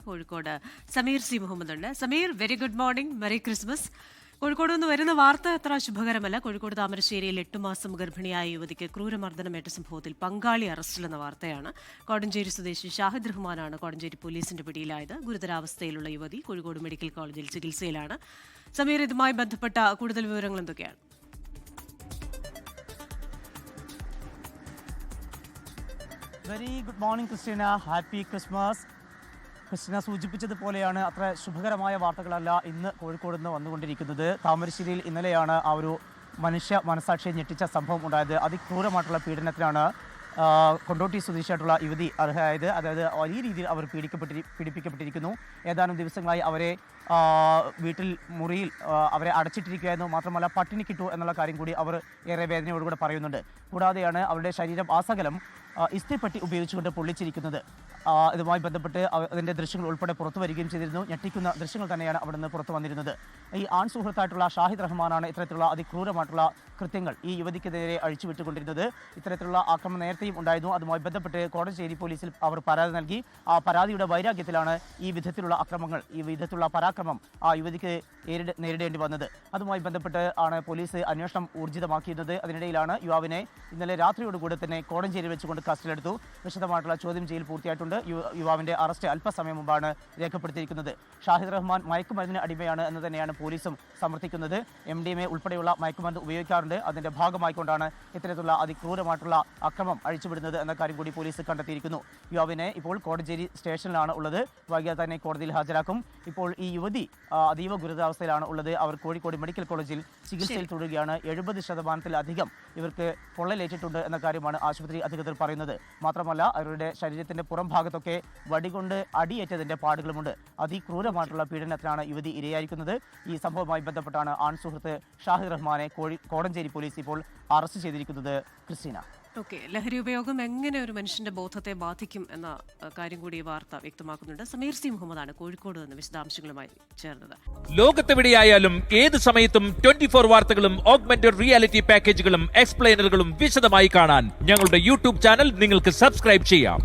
Kozhikode Sameer C Muhammad ഉണ്ട്. Sameer, very good morning, merry Christmas. Kozhikode നിന്ന് വരുന്ന വാർത്ത അത്ര ശുഭകരമല്ല. കോഴിക്കോട് താമരശ്ശേരിയിൽ 8 മാസം ഗർഭിണിയായ യുവതിക്ക് ക്രൂരമർദ്ദനമേറ്റ സംഭവത്തിൽ പങ്കാളി അറസ്റ്റിലെന്ന വാർത്തയാണ്. കോടഞ്ചേരി സ്വദേശി ഷാഹിദ് റഹ്മാനാണ് കോടഞ്ചേരി പോലീസിന്റെ പിടിയിലായത്. ഗുരുതരാവസ്ഥയിലുള്ള യുവതി കോഴിക്കോട് മെഡിക്കൽ കോളേജിൽ ചികിത്സയിലാണ്. സമീർ, ഇതുമായി ബന്ധപ്പെട്ട കൂടുതൽ വിവരങ്ങൾ എന്തൊക്കെയാണ്? Very good morning Christina, happy Christmas. Christina സൂചിപ്പിച്ചതുപോലെയാണ്, അത്ര ശുഭകരമായ വാർത്തകളല്ല ഇന്ന് കോഴിക്കോട് നിന്ന് വന്നുകൊണ്ടിരിക്കുന്നത്. താമരശ്ശേരിയിൽ ഇന്നലെയാണ് ആ ഒരു മനുഷ്യ മനസാക്ഷിയെ ഞെട്ടിച്ച സംഭവം ഉണ്ടായത്. അതിക്രൂരമായിട്ടുള്ള പീഡനത്തിനാണ് കൊണ്ടോട്ടി സ്വദേശിയായിട്ടുള്ള യുവതി അർഹയായത്. അതായത് വലിയ രീതിയിൽ അവർ പീഡിപ്പിക്കപ്പെട്ടിരിക്കുന്നു. ഏതാനും ദിവസങ്ങളായി അവരെ വീട്ടിൽ മുറിയിൽ അവരെ അടച്ചിട്ടിരിക്കുകയായിരുന്നു. മാത്രമല്ല പട്ടിണിക്കിട്ടു എന്നുള്ള കാര്യം കൂടി അവർ ഏറെ വേദനയോടുകൂടെ പറയുന്നുണ്ട്. കൂടാതെയാണ് അവരുടെ ശരീരം ആസകലം ഇസ്തിരിപ്പെട്ടി ഉപയോഗിച്ചുകൊണ്ട് പൊള്ളിച്ചിരിക്കുന്നത്. ഇതുമായി ബന്ധപ്പെട്ട് അതിൻ്റെ ദൃശ്യങ്ങൾ ഉൾപ്പെടെ പുറത്തു വരികയും ചെയ്തിരുന്നു. ഞെട്ടിക്കുന്ന ദൃശ്യങ്ങൾ തന്നെയാണ് അവിടെ നിന്ന് പുറത്തു വന്നിരുന്നത്. ഈ ആൺ സുഹൃത്തായിട്ടുള്ള ഷാഹിദ് റഹ്മാനാണ് ഇത്തരത്തിലുള്ള അതിക്രൂരമായിട്ടുള്ള കൃത്യങ്ങൾ ഈ യുവതിക്കെതിരെ അഴിച്ചുവിട്ടുകൊണ്ടിരുന്നത്. ഇത്തരത്തിലുള്ള ആക്രമണം നേരത്തെയും ഉണ്ടായിരുന്നു. അതുമായി ബന്ധപ്പെട്ട് കോടഞ്ചേരി പോലീസിൽ അവർ പരാതി നൽകി. ആ പരാതിയുടെ വൈരാഗ്യത്തിലാണ് ഈ വിധത്തിലുള്ള അക്രമങ്ങൾ, ഈ വിധത്തിലുള്ള പരാക്രമം ആ യുവതിക്ക് നേരിടേണ്ടി വന്നത്. അതുമായി ബന്ധപ്പെട്ട് ആണ് പോലീസ് അന്വേഷണം ഊർജിതമാക്കിയിരുന്നത്. അതിനിടയിലാണ് യുവാവിനെ ഇന്നലെ രാത്രിയോടുകൂടി തന്നെ കോടഞ്ചേരി വെച്ചുകൊണ്ട് കസ്റ്റഡിയിലെടുത്തു. വിശദമായിട്ടുള്ള ചോദ്യം ചെയ്യൽ പൂർത്തിയായിട്ടുണ്ട്. യുവാവിന്റെ അറസ്റ്റ് അല്പസമയം മുമ്പാണ് രേഖപ്പെടുത്തിയിരിക്കുന്നത്. ഷാഹിദ് റഹ്മാൻ മയക്കുമരുന്നിന് അടിമയാണ് എന്ന് തന്നെയാണ് പോലീസും സമർത്ഥിക്കുന്നത്. MDMA ഉൾപ്പെടെയുള്ള മയക്കുമരുന്ന് ഉപയോഗിക്കാറുണ്ട്. അതിന്റെ ഭാഗമായിക്കൊണ്ടാണ് ഇത്തരത്തിലുള്ള അതിക്രൂരമായിട്ടുള്ള അക്രമം അഴിച്ചുവിടുന്നത് എന്ന കാര്യം കൂടി പോലീസ് കണ്ടെത്തിയിരിക്കുന്നു. യുവാവിനെ ഇപ്പോൾ കോടഞ്ചേരി സ്റ്റേഷനിലാണ് ഉള്ളത്. വൈകിയാൽ തന്നെ കോടതിയിൽ ഹാജരാക്കും. ഇപ്പോൾ ഈ യുവതി അതീവ ഗുരുതരാവസ്ഥയിലാണ് ഉള്ളത്. അവർ കോഴിക്കോട് മെഡിക്കൽ കോളേജിൽ ചികിത്സയിൽ തുടരുകയാണ്. 70% ഇവർക്ക് പൊള്ളലേറ്റിട്ടുണ്ട് എന്ന കാര്യമാണ് ആശുപത്രി അധികൃതർ പറയുന്നത്. മാത്രമല്ല അവരുടെ ശരീരത്തിന്റെ പുറം ഭാഗത്തൊക്കെ വടികൊണ്ട് അടിയേറ്റതിന്റെ പാടുകളുമുണ്ട്. അതിക്രൂരമായിട്ടുള്ള പീഡനത്തിനാണ് യുവതി ഇരയായിരിക്കുന്നത്. ഈ സംഭവവുമായി ബന്ധപ്പെട്ടാണ് ആൺ സുഹൃത്ത് ഷാഹിദ് റഹ്മാനെ കോടഞ്ചേരി പോലീസ് ഇപ്പോൾ അറസ്റ്റ് ചെയ്തിരിക്കുന്നത്. ക്രിസ്റ്റീന, ലഹരി ഉപയോഗം എങ്ങനെ ഒരു മനുഷ്യന്റെ ബോധത്തെ ബാധിക്കും എന്ന കാര്യം കൂടി ഈ വാർത്ത വ്യക്തമാക്കുന്നുണ്ട്. സമീർ സി മുഹമ്മദാണ് കോഴിക്കോട് നിന്ന് വിശദാംശങ്ങളുമായി ചേർന്നത്. ലോകത്തെവിടെയായാലും ഏത് സമയത്തും 24 വാർത്തകളും ഓഗ്മെന്റഡ് റിയാലിറ്റി പാക്കേജുകളും എക്സ്പ്ലെയിനറുകളും വിശദമായി കാണാൻ ഞങ്ങളുടെ യൂട്യൂബ് ചാനൽ നിങ്ങൾക്ക് സബ്സ്ക്രൈബ് ചെയ്യാം.